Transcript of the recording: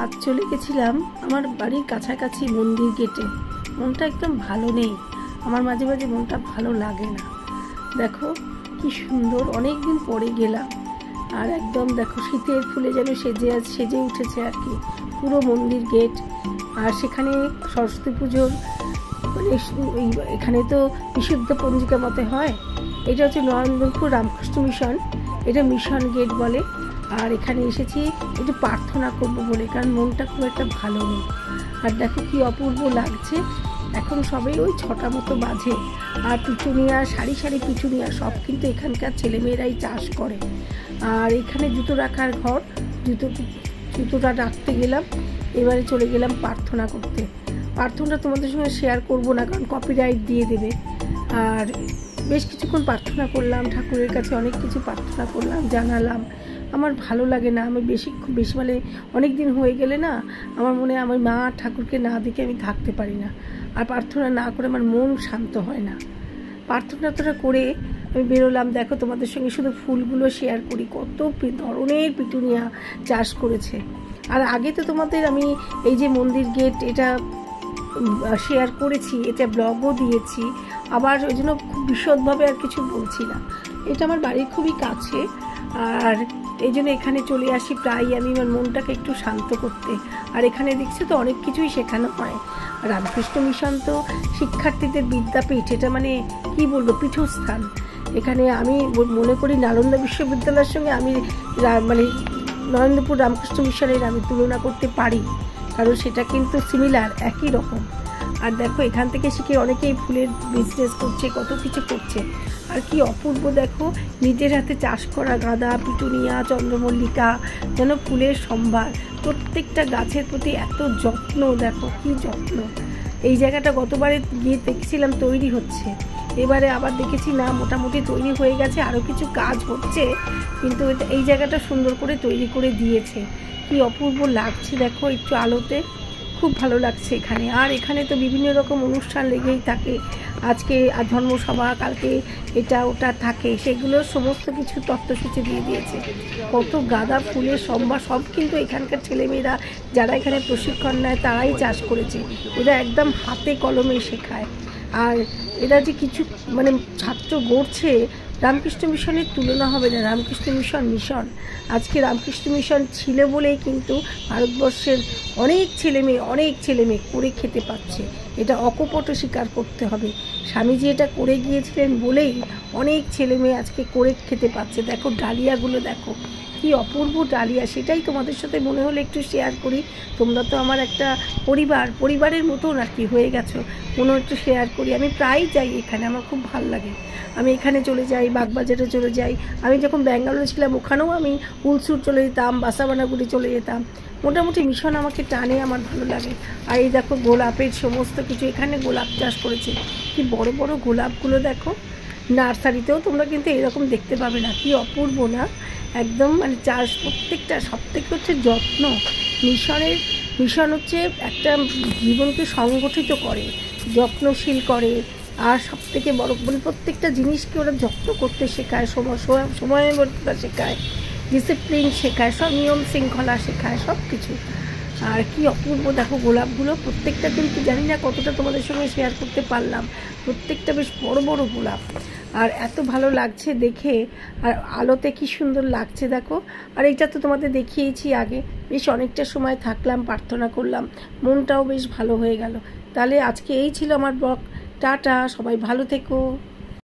আজ চলে গেছিলাম আমার বাড়ির কাছাকাছি মন্দির গেটে। মনটা একদম ভালো নেই, আমার মাঝে মাঝে মনটা ভালো লাগে না। দেখো কি সুন্দর, অনেক দিন পরে গেলাম। আর একদম দেখো শীতের ফুলে যেন সেজে উঠেছে আর কি পুরো মন্দির গেট। আর সেখানে সরস্বতী পুজোর মানে এখানে তো বিশুদ্ধ পঞ্জিকা মতে হয়। এটা হচ্ছে নরেন্দ্রপুর রামকৃষ্ণ মিশন, এটা মিশন গেট বলে। আর এখানে এসেছি একটু প্রার্থনা করবো বলে, কারণ মনটা খুব একটা ভালো নেই। আর দেখো কি অপূর্ব লাগছে, এখন সবাই ওই 6টা মতো বাজে। আর পিটুনিয়া, সারি সারি পিটুনিয়া সব কিন্তু এখানকার ছেলেমেয়েরাই চাষ করে। আর এখানে জুতো রাখার ঘর, জুতোটা রাখতে গেলাম। এবারে চলে গেলাম প্রার্থনা করতে। প্রার্থনাটা তোমাদের সঙ্গে শেয়ার করবো না, কারণ কপিরাইট দিয়ে দেবে। আর বেশ কিছুক্ষণ প্রার্থনা করলাম, ঠাকুরের কাছে অনেক কিছু প্রার্থনা করলাম, জানালাম। আমার ভালো লাগে না, আমি খুব বেশি মানে অনেক দিন হয়ে গেলে না আমার মনে হয় আমার মা ঠাকুরকে না দেখে আমি থাকতে পারি না। আর প্রার্থনা না করে আমার মন শান্ত হয় না। প্রার্থনাটা করে আমি বেরোলাম। দেখো তোমাদের সঙ্গে শুধু ফুলগুলো শেয়ার করি, কত ধরনের পিটুনিয়া চাষ করেছে। আর আগে তো তোমাদের আমি এই যে মন্দির গেট এটা শেয়ার করেছি, এটা ব্লগও দিয়েছি। আবার ওই জন্য খুব বিশদভাবে আর কিছু বলছি না। এটা আমার বাড়ির খুবই কাছে, আর এই জন্য এখানে চলে আসি প্রায় আমি আমার মনটাকে একটু শান্ত করতে। আর এখানে দেখছি তো অনেক কিছুই শেখানো হয়। রামকৃষ্ণ মিশন তো শিক্ষার্থীদের বিদ্যাপীঠ, এটা মানে কি বলবো, পীঠস্থান। এখানে আমি মনে করি নালন্দা বিশ্ববিদ্যালয়ের সঙ্গে আমি মানে নরেন্দ্রপুর রামকৃষ্ণ মিশনের আমি তুলনা করতে পারি, কারণ সেটা কিন্তু সিমিলার, একই রকম। আর দেখো এখান থেকে শিখে অনেকেই ফুলের বিজনেস করছে, কত কিছু করছে। আর কি অপূর্ব দেখো, নিজের হাতে চাষ করা গাঁদা, পিটুনিয়া, চন্দ্রমল্লিকা, যেন ফুলের সম্ভার। প্রত্যেকটা গাছের প্রতি এত যত্ন, দেখো কি যত্ন। এই জায়গাটা গতবারে গিয়ে দেখছিলাম তৈরি হচ্ছে, এবারে আবার দেখেছি না মোটামুটি তৈরি হয়ে গেছে, আরও কিছু কাজ হচ্ছে, কিন্তু এই জায়গাটা সুন্দর করে তৈরি করে দিয়েছে। কি অপূর্ব লাগছে দেখো একটু আলোতে, খুব ভালো লাগছে এখানে। আর এখানে তো বিভিন্ন রকম অনুষ্ঠান লেগেই থাকে, আজকে ধর্মসভা, কালকে এটা ওটা থাকে, সেগুলোর সমস্ত কিছু তথ্যসূচি দিয়ে দিয়েছে। কত গাঁদা ফুলের সম্ভার, সব কিন্তু এখানকার ছেলেমেয়েরা যারা এখানে প্রশিক্ষণ নেয় তারাই চাষ করেছে। এরা একদম হাতে কলমে শেখায়। আর এরা যে কিছু মানে ছাত্র গড়ছে, রামকৃষ্ণ মিশনের তুলনা হবে না। রামকৃষ্ণ মিশন আজকে রামকৃষ্ণ মিশন ছিল বলেই কিন্তু ভারতবর্ষের অনেক ছেলে মেয়ে করে খেতে পাচ্ছে। এটা অকপট স্বীকার করতে হবে। স্বামীজি এটা করে গিয়েছিলেন বলেই অনেক ছেলে মেয়ে আজকে করে খেতে পাচ্ছে। দেখো ডালিয়াগুলো দেখো কি অপূর্ব ডালিয়া, সেটাই তোমাদের সাথে মনে হলে একটু শেয়ার করি। তোমরা তো আমার একটা পরিবারের মতন আর কি হয়ে গেছো, কোনো একটু শেয়ার করি। আমি প্রায় যাই এখানে, আমার খুব ভালো লাগে। আমি এখানে চলে যাই, বাগবাজারে চলে যাই। আমি যখন ব্যাঙ্গালোরে ছিলাম ওখানেও আমি হুলসুর চলে যেতাম, বাসাবানাগুড়ি চলে যেতাম। মোটামুটি মিশন আমাকে টানে, আমার ভালো লাগে। আর এই দেখো গোলাপের সমস্ত কিছু, এখানে গোলাপ চাষ করেছে। কি বড় বড় গোলাপগুলো দেখো, নার্সারিতেও তোমরা কিন্তু এরকম দেখতে পাবে না। কি অপূর্ব না একদম, মানে চাষ প্রত্যেকটা। সব থেকে হচ্ছে যত্ন। মিশন হচ্ছে একটা জীবনকে সংগঠিত করে, যত্নশীল করে। আর সব থেকে বড় মানে প্রত্যেকটা জিনিসকে ওরা যত্ন করতে শেখায়, সময়বদ্ধতা শেখায়, ডিসিপ্লিন শেখায়, সব নিয়ম শৃঙ্খলা শেখায়, সব কিছু। আর কি অপূর্ব দেখো গোলাপগুলো, প্রত্যেকটা কিন্তু জানি না কতটা তোমাদের সঙ্গে শেয়ার করতে পারলাম। প্রত্যেকটা বেশ বড় বড় গোলাপ, আর এত ভালো লাগছে দেখে। আর আলোতে কি সুন্দর লাগছে দেখো। আর এইটা তো তোমাদের দেখিয়েছি আগে। বেশ অনেকটা সময় থাকলাম, প্রার্থনা করলাম, মনটাও বেশ ভালো হয়ে গেল। তাহলে আজকে এই ছিল আমার ব্লগ। টাটা, সবাই ভালো থেকো।